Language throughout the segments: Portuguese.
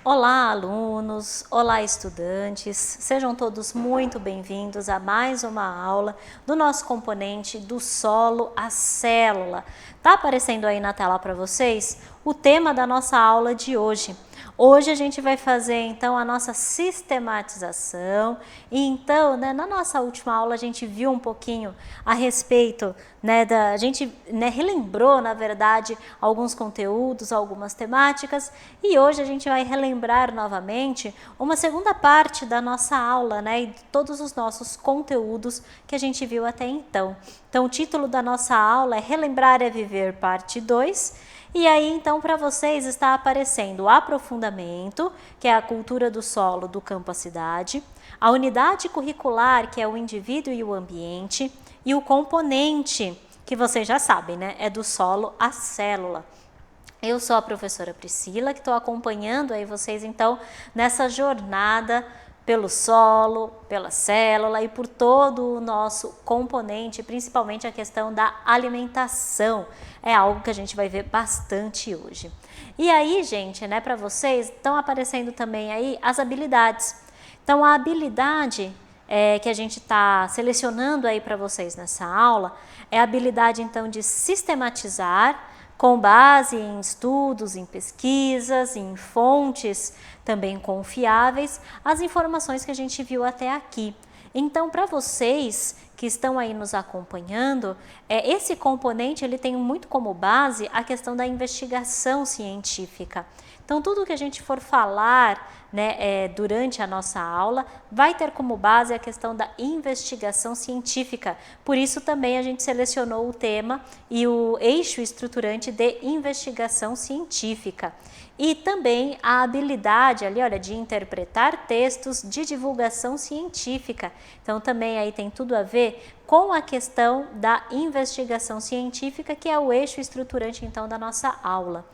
Olá, alunos! Olá, estudantes! Sejam todos muito bem-vindos a mais uma aula do nosso componente do solo à célula. Tá aparecendo aí na tela para vocês o tema da nossa aula de hoje. Hoje a gente vai fazer então a nossa sistematização e então, na nossa última aula a gente viu um pouquinho a respeito, a gente relembrou na verdade alguns conteúdos, algumas temáticas e hoje a gente vai relembrar novamente uma segunda parte da nossa aula, e de todos os nossos conteúdos que a gente viu até então. Então o título da nossa aula é Relembrar é Viver, parte 2. E aí, então, para vocês está aparecendo o aprofundamento, que é a cultura do solo do campo à cidade, a unidade curricular, que é o indivíduo e o ambiente, e o componente, que vocês já sabem, é do solo à célula. Eu sou a professora Priscila, que estou acompanhando aí vocês, então, nessa jornada pelo solo, pela célula e por todo o nosso componente, principalmente a questão da alimentação. É algo que a gente vai ver bastante hoje. E aí, gente, para vocês, estão aparecendo também aí as habilidades. Então, a habilidade que a gente está selecionando aí para vocês nessa aula é a habilidade, então, de sistematizar com base em estudos, em pesquisas, em fontes também confiáveis, as informações que a gente viu até aqui. Então, para vocês que estão aí nos acompanhando, esse componente ele tem muito como base a questão da investigação científica. Então, tudo que a gente for falar durante a nossa aula vai ter como base a questão da investigação científica. Por isso também a gente selecionou o tema e o eixo estruturante de investigação científica. E também a habilidade ali, olha, de interpretar textos de divulgação científica. Então também aí tem tudo a ver com a questão da investigação científica, que é o eixo estruturante então da nossa aula.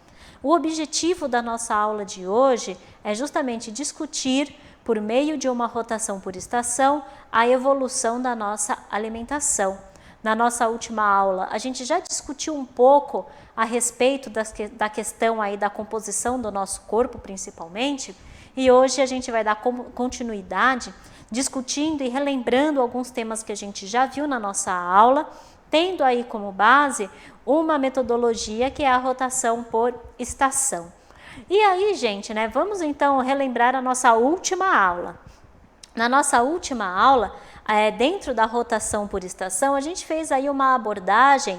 O objetivo da nossa aula de hoje é justamente discutir, por meio de uma rotação por estação, a evolução da nossa alimentação. Na nossa última aula, a gente já discutiu um pouco a respeito da questão aí da composição do nosso corpo, principalmente, e hoje a gente vai dar continuidade, discutindo e relembrando alguns temas que a gente já viu na nossa aula, tendo aí como base uma metodologia que é a rotação por estação. E aí, gente, vamos então relembrar a nossa última aula. Na nossa última aula, dentro da rotação por estação, a gente fez aí uma abordagem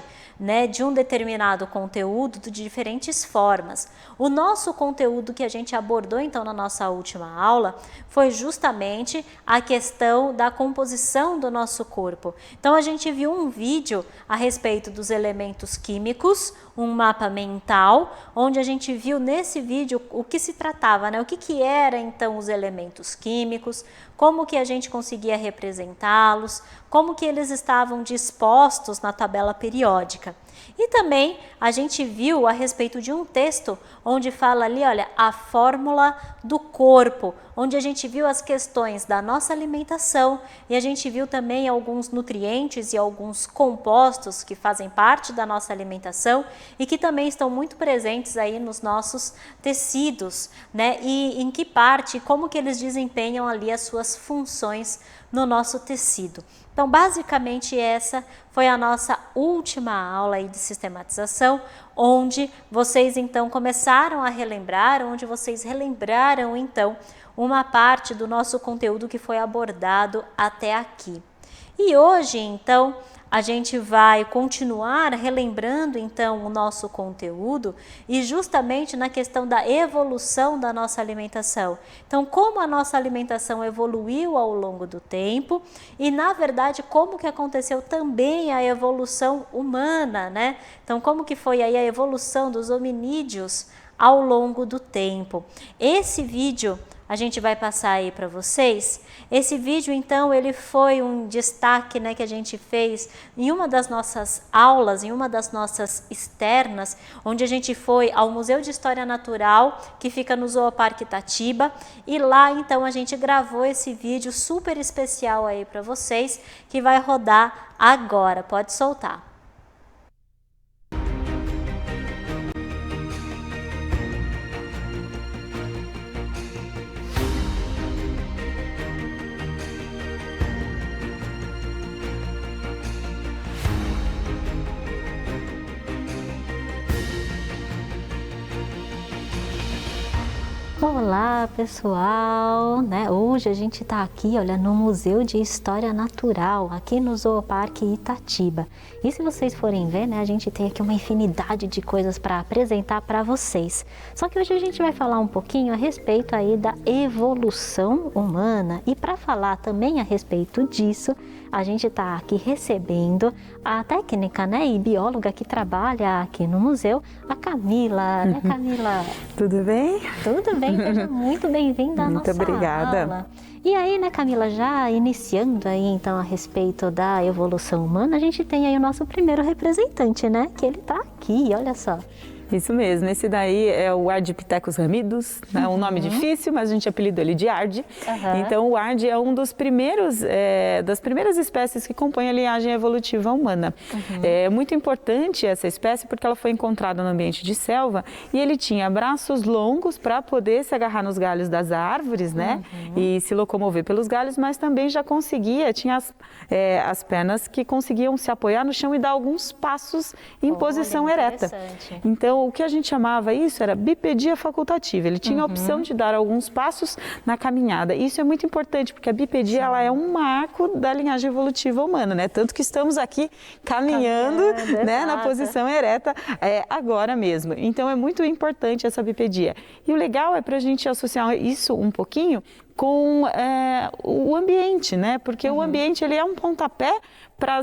de um determinado conteúdo de diferentes formas. O nosso conteúdo que a gente abordou então na nossa última aula foi justamente a questão da composição do nosso corpo. Então a gente viu um vídeo a respeito dos elementos químicos, um mapa mental, onde a gente viu nesse vídeo o que se tratava, o que era então os elementos químicos, como que a gente conseguia representá-los, como que eles estavam dispostos na tabela periódica. E também a gente viu a respeito de um texto onde fala ali, olha, a fórmula do corpo, onde a gente viu as questões da nossa alimentação e a gente viu também alguns nutrientes e alguns compostos que fazem parte da nossa alimentação e que também estão muito presentes aí nos nossos tecidos, e em que parte, como que eles desempenham ali as suas funções no nosso tecido. Então, basicamente, essa foi a nossa última aula aí de sistematização, onde vocês, então, começaram a relembrar, onde vocês relembraram, então, uma parte do nosso conteúdo que foi abordado até aqui. E hoje, então, a gente vai continuar relembrando, então, o nosso conteúdo e justamente na questão da evolução da nossa alimentação. Então, como a nossa alimentação evoluiu ao longo do tempo e, na verdade, como que aconteceu também a evolução humana, Então, como que foi aí a evolução dos hominídeos ao longo do tempo. Esse vídeo a gente vai passar aí para vocês. Esse vídeo, então, ele foi um destaque que a gente fez em uma das nossas aulas, em uma das nossas externas, onde a gente foi ao Museu de História Natural, que fica no Zooparque Itatiba, e lá, então, a gente gravou esse vídeo super especial aí para vocês, que vai rodar agora. Pode soltar. Olá, pessoal, né? Hoje a gente está aqui, olha, no Museu de História Natural, aqui no Zooparque Itatiba. E se vocês forem ver, né, a gente tem aqui uma infinidade de coisas para apresentar para vocês. Só que hoje a gente vai falar um pouquinho a respeito aí da evolução humana. E para falar também a respeito disso, a gente está aqui recebendo a técnica, né, e bióloga que trabalha aqui no museu, a Camila, né, Camila? Tudo bem? Tudo bem, seja muito bem-vinda à nossa obrigada. aula. E aí, né, Camila, já iniciando aí então a respeito da evolução humana, a gente tem aí o nosso primeiro representante, né, que ele tá aqui, olha só. Isso mesmo, esse daí é o Ardipithecus ramidus, é um nome difícil, mas a gente apelidou ele de Ardi. Então o Ardi é um dos primeiros, das primeiras espécies que compõem a linhagem evolutiva humana. É muito importante essa espécie porque ela foi encontrada no ambiente de selva e ele tinha braços longos para poder se agarrar nos galhos das árvores, né? E se locomover pelos galhos, mas também já conseguia, tinha as pernas que conseguiam se apoiar no chão e dar alguns passos em posição ereta. Então, o que a gente chamava isso era bipedia facultativa. Ele tinha a opção de dar alguns passos na caminhada. Isso é muito importante, porque a bipedia ela é um marco da linhagem evolutiva humana, né? Tanto que estamos aqui caminhando, né, na posição ereta agora mesmo. Então, é muito importante essa bipedia. E o legal é para a gente associar isso um pouquinho com o ambiente, né? Porque o ambiente ele é um pontapé para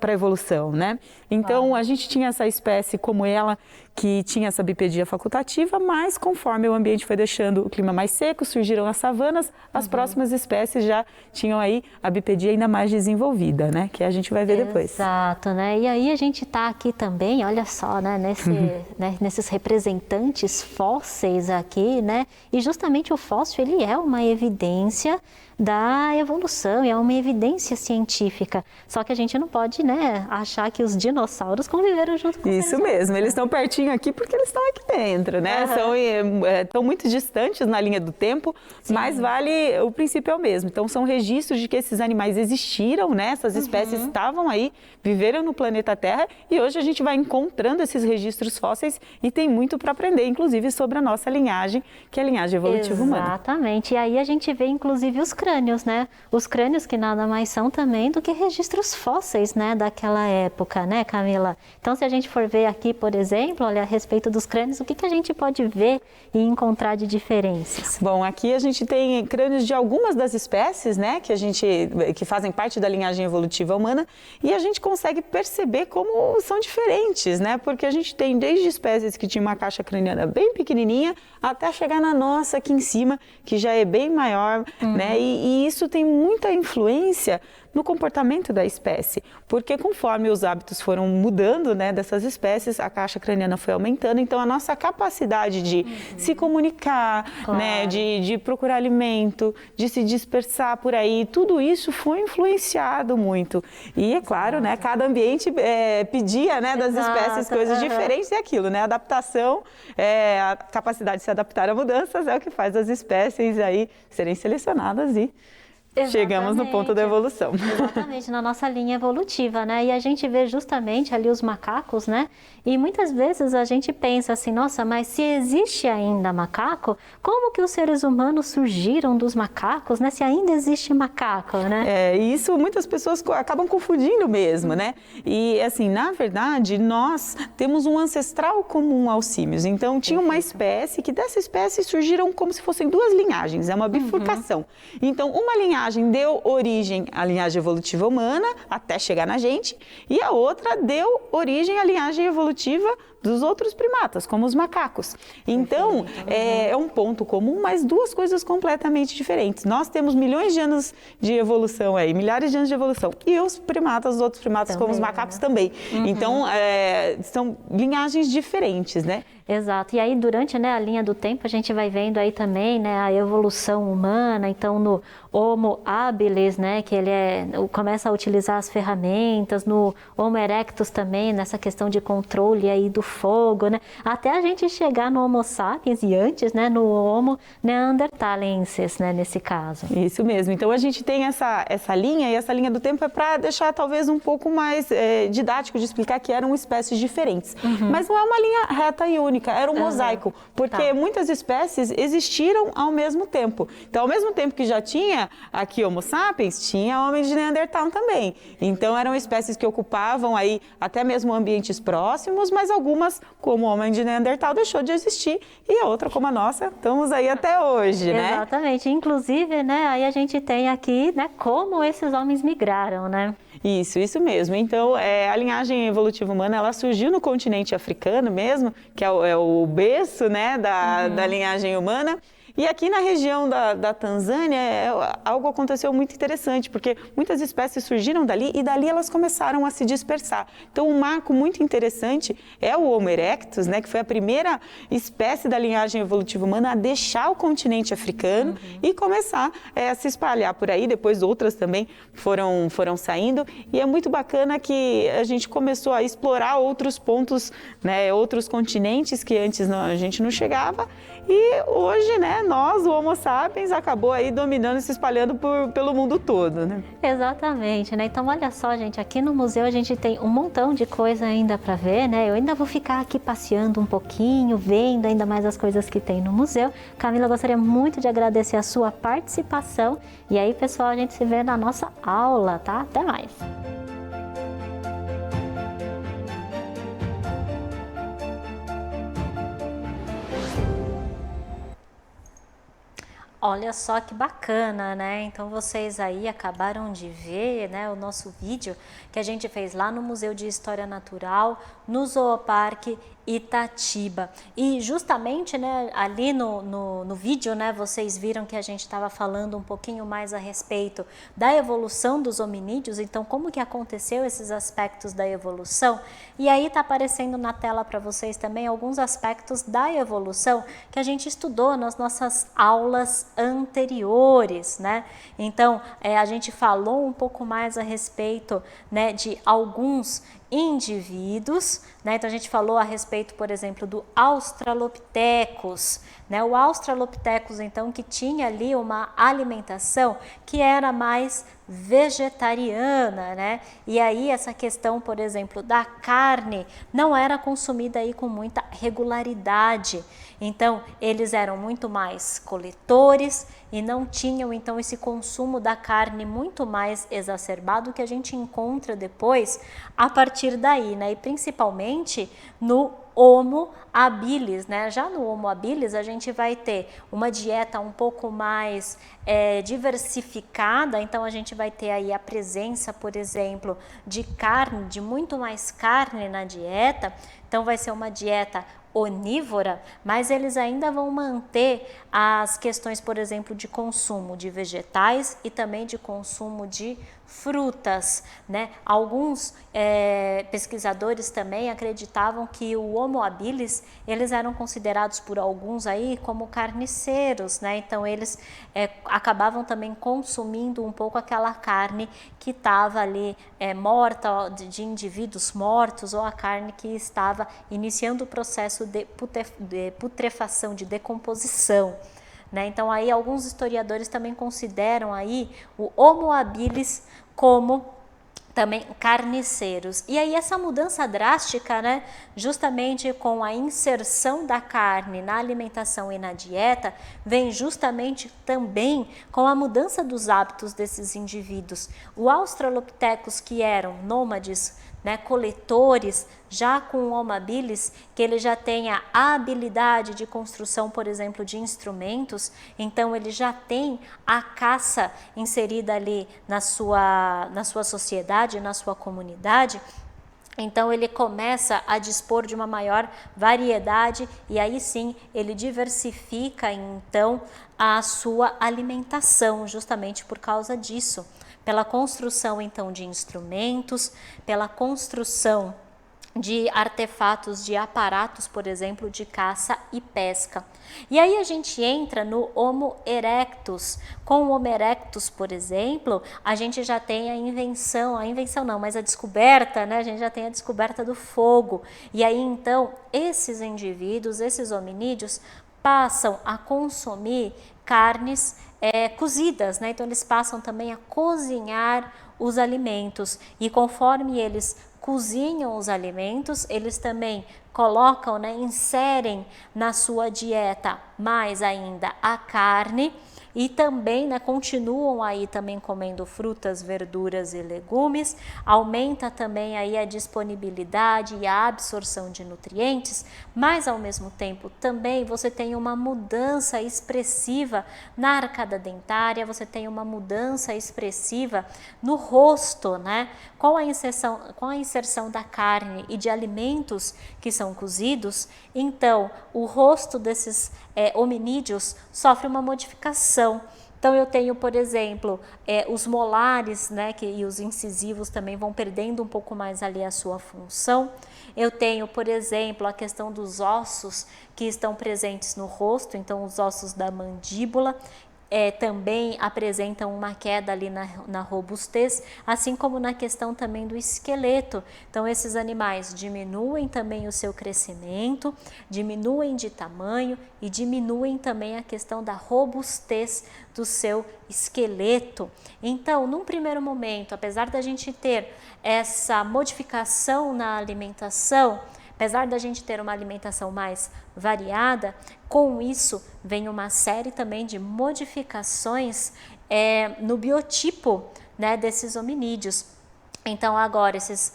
a evolução, né? Então a gente tinha essa espécie como ela que tinha essa bipedia facultativa, mas conforme o ambiente foi deixando o clima mais seco, surgiram as savanas, as próximas espécies já tinham aí a bipedia ainda mais desenvolvida, né? Que a gente vai ver depois. Exato, né? E aí a gente está aqui também, olha só, né? Nesses representantes fósseis aqui, né? E justamente o fóssil ele é uma evidência da evolução, é uma evidência científica. Só que a gente não pode, né, achar que os dinossauros conviveram junto com Isso mesmo, eles estão pertinho aqui porque eles estão aqui dentro, né? Estão muito distantes na linha do tempo, mas vale, o princípio é o mesmo. Então são registros de que esses animais existiram, né? Essas espécies estavam aí, viveram no planeta Terra e hoje a gente vai encontrando esses registros fósseis e tem muito para aprender, inclusive sobre a nossa linhagem, que é a linhagem evolutiva humana. Exatamente, e aí a gente vê inclusive os crânios, né? Os crânios que nada mais são também do que registros fósseis, né, daquela época, né, Camila? Então, se a gente for ver aqui, por exemplo, olha, a respeito dos crânios, o que a gente pode ver e encontrar de diferenças? Bom, aqui a gente tem crânios de algumas das espécies, né, que fazem parte da linhagem evolutiva humana e a gente consegue perceber como são diferentes, né? Porque a gente tem desde espécies que tinham uma caixa craniana bem pequenininha até chegar na nossa aqui em cima, que já é bem maior, né? E isso tem muita influência no comportamento da espécie, porque conforme os hábitos foram mudando, né, dessas espécies, a caixa craniana foi aumentando, então a nossa capacidade de se comunicar, né, de procurar alimento, de se dispersar por aí, tudo isso foi influenciado muito. E é claro, né, cada ambiente pedia, né, das espécies coisas diferentes e aquilo, né, adaptação, a capacidade de se adaptar a mudanças é o que faz as espécies aí serem selecionadas e chegamos no ponto da evolução. Exatamente, na nossa linha evolutiva, né? E a gente vê justamente ali os macacos, né? E muitas vezes a gente pensa assim, nossa, mas se existe ainda macaco, como que os seres humanos surgiram dos macacos, né? Se ainda existe macaco, né? E isso muitas pessoas acabam confundindo mesmo, né? E assim, na verdade, nós temos um ancestral comum aos símios. Então, tinha uma espécie que dessa espécie surgiram como se fossem duas linhagens, é uma bifurcação. Então, uma linhagem deu origem à linhagem evolutiva humana, até chegar na gente, e a outra deu origem à linhagem evolutiva dos outros primatas, como os macacos. Então, é um ponto comum, mas duas coisas completamente diferentes. Nós temos milhões de anos de evolução aí, milhares de anos de evolução, e os primatas, os outros primatas, também, como os macacos, também. Então, são linhagens diferentes, né? Exato. E aí, durante, né, a linha do tempo, a gente vai vendo aí também, né, a evolução humana. Então, no Homo habilis, né, que ele começa a utilizar as ferramentas, no Homo erectus também, nessa questão de controle aí do fogo, né? Até a gente chegar no Homo sapiens e antes, né, no Homo neanderthalensis, né, nesse caso. Isso mesmo. Então a gente tem essa linha, e essa linha do tempo é para deixar talvez um pouco mais didático de explicar que eram espécies diferentes. Mas não é uma linha reta e única, era um mosaico, porque muitas espécies existiram ao mesmo tempo. Então, ao mesmo tempo que já tinha aqui Homo sapiens, tinha homens de Neandertal também. Então eram espécies que ocupavam aí até mesmo ambientes próximos, mas algumas, como o homem de Neandertal, deixou de existir, e a outra, como a nossa, estamos aí até hoje, né? Exatamente. Inclusive, né, aí a gente tem aqui, né, como esses homens migraram, né? Isso mesmo. Então, a linhagem evolutiva humana, ela surgiu no continente africano mesmo, que é o berço, né, da linhagem humana. E aqui na região da Tanzânia, algo aconteceu muito interessante, porque muitas espécies surgiram dali e dali elas começaram a se dispersar. Então, um marco muito interessante é o Homo erectus, né, que foi a primeira espécie da linhagem evolutiva humana a deixar o continente africano e começar a se espalhar por aí. Depois outras também foram saindo. E é muito bacana que a gente começou a explorar outros pontos, né, outros continentes que antes a gente não chegava. E hoje, né, nós, o Homo sapiens, acabou aí dominando e se espalhando pelo mundo todo, né? Exatamente, né? Então, olha só, gente, aqui no museu a gente tem um montão de coisa ainda para ver, né? Eu ainda vou ficar aqui passeando um pouquinho, vendo ainda mais as coisas que tem no museu. Camila, gostaria muito de agradecer a sua participação. E aí, pessoal, a gente se vê na nossa aula, tá? Até mais! Olha só que bacana, né? Então vocês aí acabaram de ver, né, o nosso vídeo que a gente fez lá no Museu de História Natural, no Zooparque Itatiba. E justamente, né, ali no vídeo, né, vocês viram que a gente estava falando um pouquinho mais a respeito da evolução dos hominídeos, então como que aconteceu esses aspectos da evolução. E aí tá aparecendo na tela para vocês também alguns aspectos da evolução que a gente estudou nas nossas aulas anteriores, né? Então, a gente falou um pouco mais a respeito, né, de alguns indivíduos, né? Então a gente falou a respeito, por exemplo, do Australopithecus, né? O Australopithecus, então, que tinha ali uma alimentação que era mais vegetariana, né? E aí essa questão, por exemplo, da carne não era consumida aí com muita regularidade. Então, eles eram muito mais coletores e não tinham, então, esse consumo da carne muito mais exacerbado que a gente encontra depois a partir daí, né? E principalmente no Homo habilis, né? Já no Homo habilis a gente vai ter uma dieta um pouco mais diversificada, então a gente vai ter aí a presença, por exemplo, de carne, de muito mais carne na dieta, então vai ser uma dieta onívora, mas eles ainda vão manter as questões, por exemplo, de consumo de vegetais e também de consumo de frutas, né? Alguns pesquisadores também acreditavam que o Homo habilis, eles eram considerados por alguns aí como carniceiros, né? Então eles acabavam também consumindo um pouco aquela carne que estava ali morta, de indivíduos mortos, ou a carne que estava iniciando o processo de putrefação, de decomposição, né? Então aí alguns historiadores também consideram aí o Homo habilis como também carniceiros. E aí essa mudança drástica, né, justamente com a inserção da carne na alimentação e na dieta, vem justamente também com a mudança dos hábitos desses indivíduos. O Australopithecus, que eram nômades, né, coletores, já com o Homo habilis, que ele já tem a habilidade de construção, por exemplo, de instrumentos, então ele já tem a caça inserida ali na sua sociedade, na sua comunidade. Então ele começa a dispor de uma maior variedade e aí sim ele diversifica então a sua alimentação, justamente por causa disso, pela construção então de instrumentos, pela construção de artefatos, de aparatos, por exemplo, de caça e pesca. E aí a gente entra no Homo erectus. Com o Homo erectus, por exemplo, a gente já tem a descoberta, né? A gente já tem a descoberta do fogo. E aí então, esses indivíduos, esses hominídeos, passam a consumir carnes cozidas, né? Então eles passam também a cozinhar os alimentos, e conforme eles cozinham os alimentos, eles também colocam, né, inserem na sua dieta mais ainda a carne, e também, né, continuam aí também comendo frutas, verduras e legumes. Aumenta também aí a disponibilidade e a absorção de nutrientes, mas ao mesmo tempo também você tem uma mudança expressiva na arcada dentária, você tem uma mudança expressiva no rosto, né? Com a inserção da carne e de alimentos que são cozidos, então o rosto desses hominídeos sofre uma modificação. Então eu tenho, por exemplo, os molares, né, e os incisivos também vão perdendo um pouco mais ali a sua função. Eu tenho, por exemplo, a questão dos ossos que estão presentes no rosto, então os ossos da mandíbula também apresentam uma queda ali na robustez, assim como na questão também do esqueleto. Então esses animais diminuem também o seu crescimento, diminuem de tamanho e diminuem também a questão da robustez do seu esqueleto. Então, num primeiro momento, apesar da gente ter essa modificação na alimentação, apesar da gente ter uma alimentação mais variada, com isso vem uma série também de modificações no biotipo, né, desses hominídeos. Então agora esses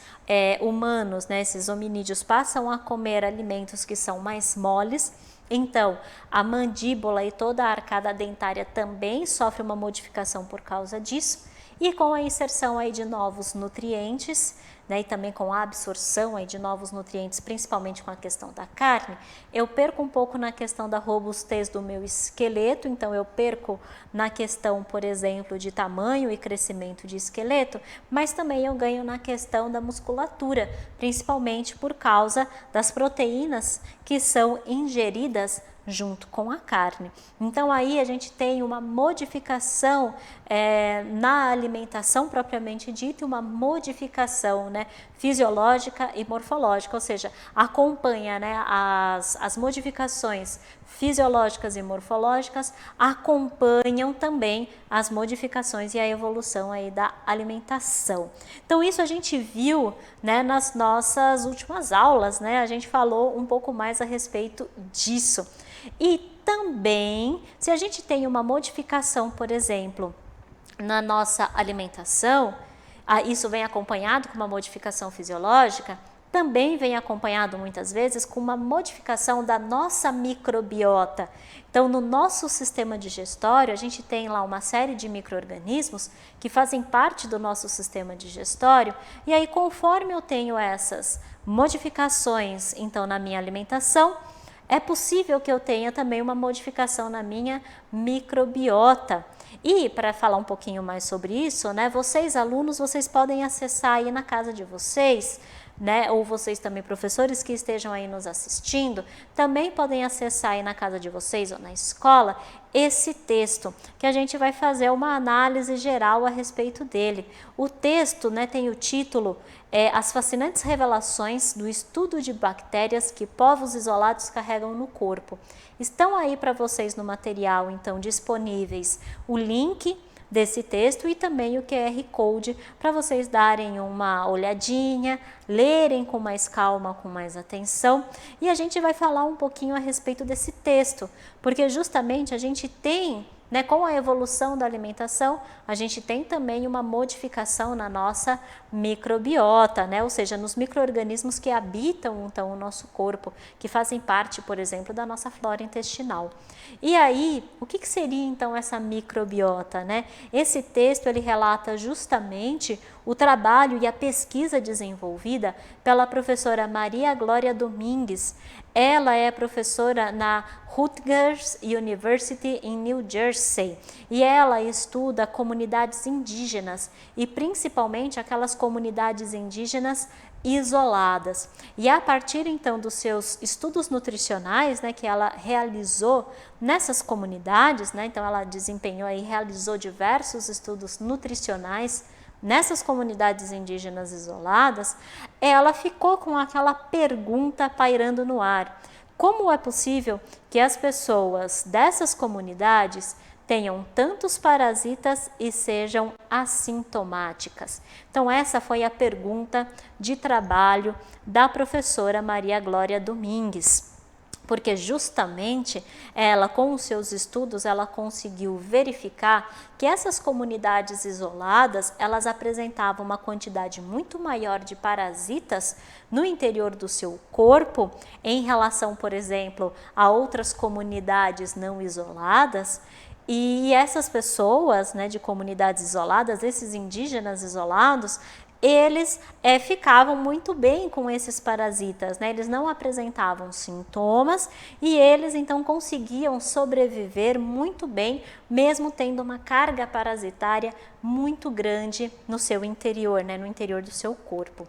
humanos, né, esses hominídeos passam a comer alimentos que são mais moles. Então a mandíbula e toda a arcada dentária também sofre uma modificação por causa disso. E com a inserção aí de novos nutrientes, né, e também com a absorção aí de novos nutrientes, principalmente com a questão da carne, eu perco um pouco na questão da robustez do meu esqueleto, então eu perco na questão, por exemplo, de tamanho e crescimento de esqueleto, mas também eu ganho na questão da musculatura, principalmente por causa das proteínas que são ingeridas junto com a carne. Então aí a gente tem uma modificação na alimentação propriamente dita, uma modificação, né, fisiológica e morfológica, ou seja, acompanha, né, as modificações fisiológicas e morfológicas acompanham também as modificações e a evolução aí da alimentação. Então isso a gente viu, né, nas nossas últimas aulas, né, a gente falou um pouco mais a respeito disso. E também, se a gente tem uma modificação, por exemplo, na nossa alimentação, isso vem acompanhado com uma modificação fisiológica, também vem acompanhado muitas vezes com uma modificação da nossa microbiota. Então, no nosso sistema digestório, a gente tem lá uma série de micro-organismos que fazem parte do nosso sistema digestório, e aí conforme eu tenho essas modificações, então, na minha alimentação, é possível que eu tenha também uma modificação na minha microbiota. E para falar um pouquinho mais sobre isso, né, vocês alunos, vocês podem acessar aí na casa de vocês, né, ou vocês também professores que estejam aí nos assistindo, também podem acessar aí na casa de vocês ou na escola esse texto, que a gente vai fazer uma análise geral a respeito dele. O texto, né, tem o título As fascinantes revelações do estudo de bactérias que povos isolados carregam no corpo. Estão aí para vocês no material, então, disponíveis o link desse texto e também o QR Code para vocês darem uma olhadinha, lerem com mais calma, com mais atenção, e a gente vai falar um pouquinho a respeito desse texto, porque justamente a gente tem, né, com a evolução da alimentação, a gente tem também uma modificação na nossa microbiota, né, ou seja, nos micro-organismos que habitam então o nosso corpo, que fazem parte, por exemplo, da nossa flora intestinal. E aí, o que seria então essa microbiota, né? Esse texto ele relata justamente o trabalho e a pesquisa desenvolvida pela professora Maria Glória Domingues. Ela é professora na Rutgers University em New Jersey e ela estuda comunidades indígenas e principalmente aquelas comunidades indígenas isoladas. E a partir então dos seus estudos nutricionais, né, que ela realizou nessas comunidades, né, então ela desempenhou e realizou diversos estudos nutricionais nessas comunidades indígenas isoladas, ela ficou com aquela pergunta pairando no ar: como é possível que as pessoas dessas comunidades tenham tantos parasitas e sejam assintomáticas? Então essa foi a pergunta de trabalho da professora Maria Glória Domingues. Porque justamente ela, com os seus estudos, ela conseguiu verificar que essas comunidades isoladas, elas apresentavam uma quantidade muito maior de parasitas no interior do seu corpo, em relação, por exemplo, a outras comunidades não isoladas. E essas pessoas, né, de comunidades isoladas, esses indígenas isolados, eles ficavam muito bem com esses parasitas, né? Eles não apresentavam sintomas e eles então conseguiam sobreviver muito bem, mesmo tendo uma carga parasitária muito grande no seu interior, né? No interior do seu corpo.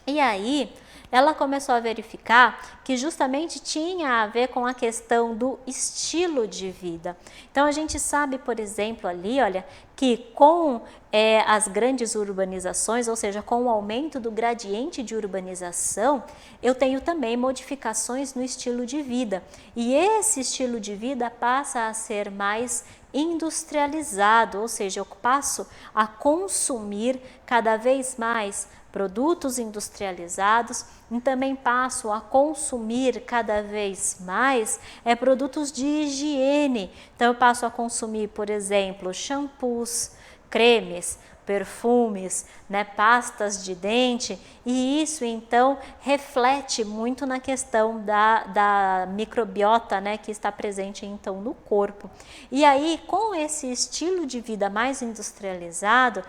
E aí ela começou a verificar que justamente tinha a ver com a questão do estilo de vida. Então a gente sabe, por exemplo, ali, olha, que com as grandes urbanizações, ou seja, com o aumento do gradiente de urbanização, eu tenho também modificações no estilo de vida. E esse estilo de vida passa a ser mais industrializado, ou seja, eu passo a consumir cada vez mais produtos industrializados e também passo a consumir cada vez mais produtos de higiene. Então eu passo a consumir, por exemplo, shampoos, cremes, perfumes, né, pastas de dente, e isso então reflete muito na questão da microbiota, né, que está presente então no corpo. E aí, com esse estilo de vida mais industrializado,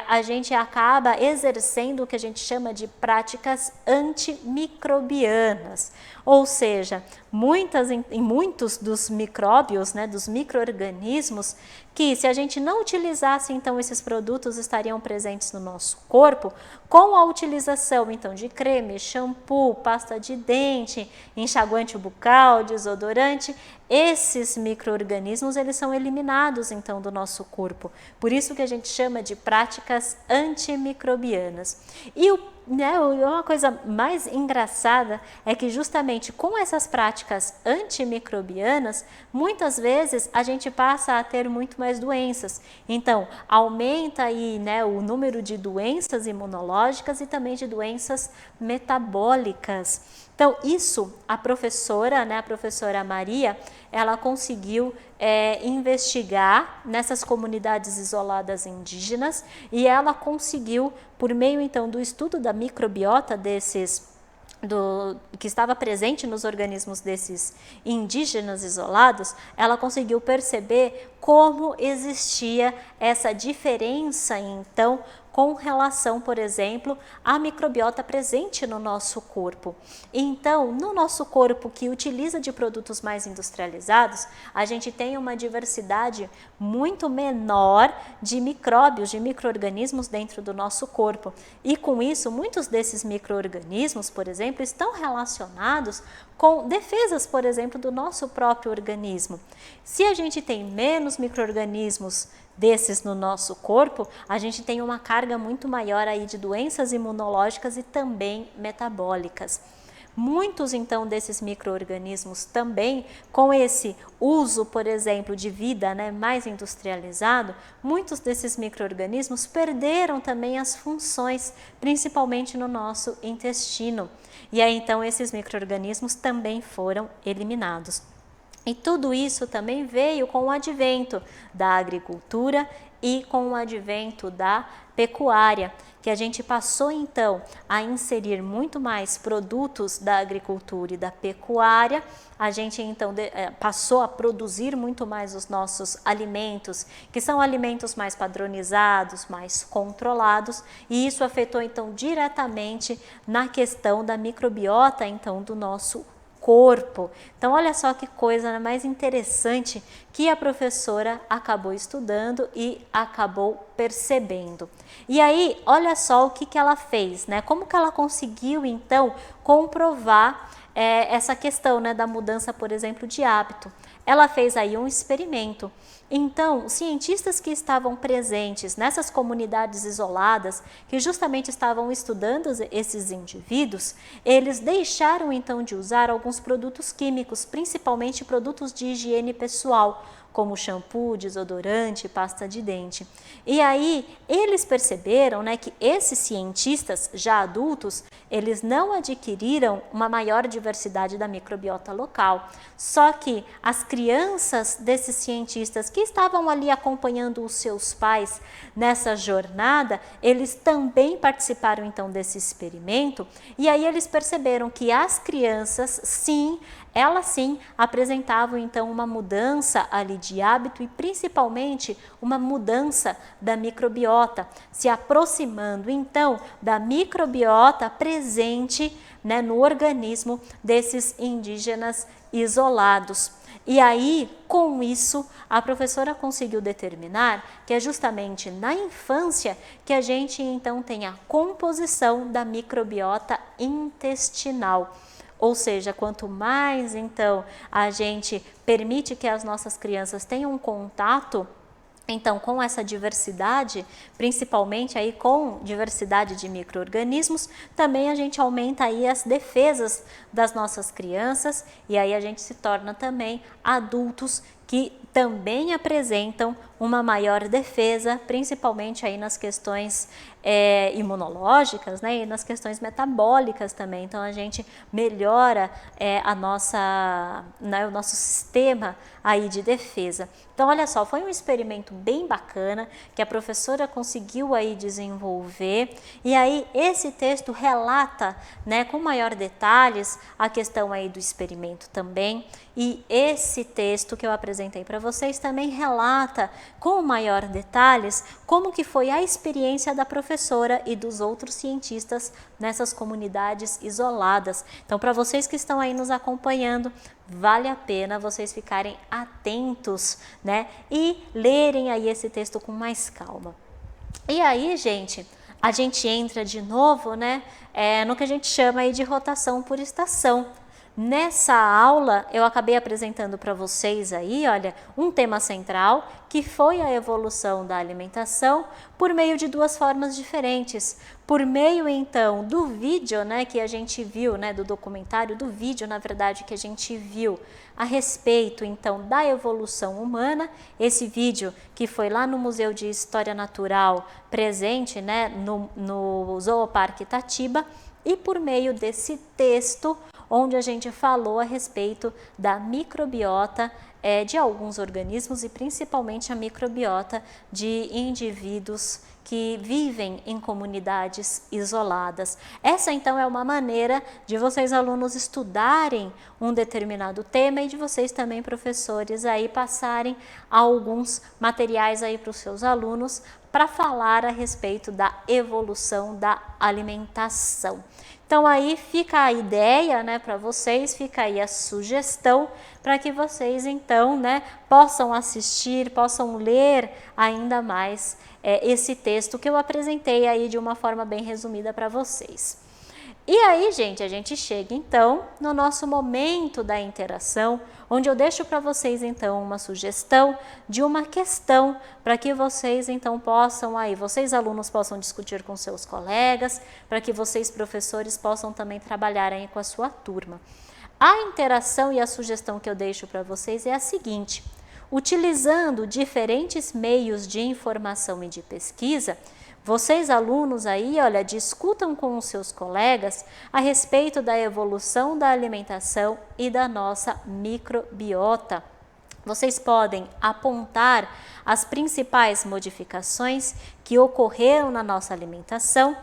a gente acaba exercendo o que a gente chama de práticas antimicrobianas, ou seja, muitos dos micróbios, né, dos micro-organismos, que se a gente não utilizasse então esses produtos estariam presentes no nosso corpo, com a utilização então de creme, shampoo, pasta de dente, enxaguante bucal, desodorante, esses micro-organismos eles são eliminados então do nosso corpo. Por isso que a gente chama de práticas antimicrobianas. E uma coisa mais engraçada é que justamente com essas práticas antimicrobianas, muitas vezes a gente passa a ter muito mais doenças. Então, aumenta aí, né, o número de doenças imunológicas e também de doenças metabólicas. Então, isso a professora Maria, ela conseguiu investigar nessas comunidades isoladas indígenas e ela conseguiu, por meio então do estudo da microbiota que estava presente nos organismos desses indígenas isolados, ela conseguiu perceber como existia essa diferença então com relação, por exemplo, à microbiota presente no nosso corpo. Então, no nosso corpo que utiliza de produtos mais industrializados, a gente tem uma diversidade muito menor de micróbios, de micro-organismos dentro do nosso corpo. E com isso, muitos desses micro-organismos, por exemplo, estão relacionados com defesas, por exemplo, do nosso próprio organismo. Se a gente tem menos micro-organismos desses no nosso corpo, a gente tem uma carga muito maior aí de doenças imunológicas e também metabólicas. Muitos então desses micro-organismos também, com esse uso, por exemplo, de vida, né, mais industrializado, muitos desses micro-organismos perderam também as funções, principalmente no nosso intestino. E aí então esses micro-organismos também foram eliminados. E tudo isso também veio com o advento da agricultura e com o advento da pecuária, que a gente passou então a inserir muito mais produtos da agricultura e da pecuária, a gente então passou a produzir muito mais os nossos alimentos, que são alimentos mais padronizados, mais controlados, e isso afetou então diretamente na questão da microbiota então do nosso corpo. Então olha só que coisa mais interessante que a professora acabou estudando e acabou percebendo. E aí, olha só o que ela fez, né? Como que ela conseguiu então comprovar essa questão, né, da mudança, por exemplo, de hábito. Ela fez aí um experimento. Então, os cientistas que estavam presentes nessas comunidades isoladas, que justamente estavam estudando esses indivíduos, eles deixaram então de usar alguns produtos químicos, principalmente produtos de higiene pessoal, como shampoo, desodorante, pasta de dente. E aí eles perceberam, né, que esses cientistas já adultos, eles não adquiriram uma maior diversidade da microbiota local. Só que as crianças desses cientistas que estavam ali acompanhando os seus pais nessa jornada, eles também participaram então desse experimento, e aí eles perceberam que as crianças, sim, elas sim apresentavam então uma mudança ali de hábito e principalmente uma mudança da microbiota, se aproximando então da microbiota presente, né, no organismo desses indígenas isolados. E aí, com isso, a professora conseguiu determinar que é justamente na infância que a gente então tem a composição da microbiota intestinal. Ou seja, quanto mais então a gente permite que as nossas crianças tenham contato então com essa diversidade, principalmente aí com diversidade de micro-organismos, também a gente aumenta aí as defesas das nossas crianças e aí a gente se torna também adultos que também apresentam uma maior defesa, principalmente aí nas questões imunológicas, né, e nas questões metabólicas também. Então a gente melhora o nosso sistema aí de defesa. Então olha só, foi um experimento bem bacana que a professora conseguiu aí desenvolver, e aí esse texto relata, né, com maior detalhes a questão aí do experimento também, e esse texto que eu apresentei para vocês também relata com maior detalhes como que foi a experiência da professora e dos outros cientistas nessas comunidades isoladas. Então, para vocês que estão aí nos acompanhando, vale a pena vocês ficarem atentos, né, e lerem aí esse texto com mais calma. E aí, gente, a gente entra de novo, né, no que a gente chama aí de rotação por estação. Nessa aula, eu acabei apresentando para vocês aí, olha, um tema central, que foi a evolução da alimentação por meio de duas formas diferentes. Por meio, então, do vídeo, né, que a gente viu, né, do documentário, do vídeo, na verdade, que a gente viu a respeito, então, da evolução humana, esse vídeo que foi lá no Museu de História Natural, presente, né, no Zooparque Itatiba, e por meio desse texto, onde a gente falou a respeito da microbiota de alguns organismos e principalmente a microbiota de indivíduos que vivem em comunidades isoladas. Essa então é uma maneira de vocês alunos estudarem um determinado tema e de vocês também professores aí passarem alguns materiais aí para os seus alunos para falar a respeito da evolução da alimentação. Então aí fica a ideia, né, para vocês, fica aí a sugestão para que vocês então, né, possam assistir, possam ler ainda mais esse texto que eu apresentei aí de uma forma bem resumida para vocês. E aí, gente, a gente chega então no nosso momento da interação, onde eu deixo para vocês então uma sugestão de uma questão para que vocês então possam aí, vocês alunos possam discutir com seus colegas, para que vocês professores possam também trabalhar aí com a sua turma. A interação e a sugestão que eu deixo para vocês é a seguinte: utilizando diferentes meios de informação e de pesquisa, vocês alunos aí, olha, discutam com os seus colegas a respeito da evolução da alimentação e da nossa microbiota. vocês podem apontar as principais modificações que ocorreram na nossa alimentação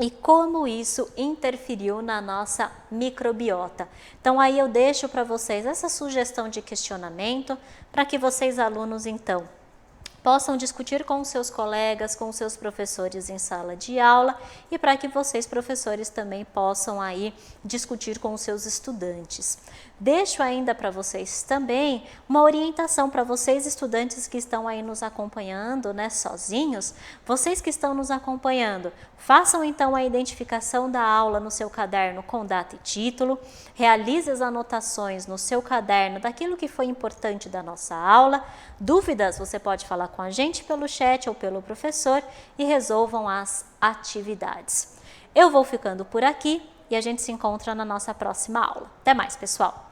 e como isso interferiu na nossa microbiota. Então aí eu deixo para vocês essa sugestão de questionamento para que vocês alunos então possam discutir com os seus colegas, com os seus professores em sala de aula e para que vocês, professores, também possam aí discutir com os seus estudantes. Deixo ainda para vocês também uma orientação para vocês, estudantes que estão aí nos acompanhando, né, sozinhos. Vocês que estão nos acompanhando, façam então a identificação da aula no seu caderno com data e título, realize as anotações no seu caderno daquilo que foi importante da nossa aula. Dúvidas, você pode falar com a gente pelo chat ou pelo professor e resolvam as atividades. Eu vou ficando por aqui e a gente se encontra na nossa próxima aula. Até mais, pessoal!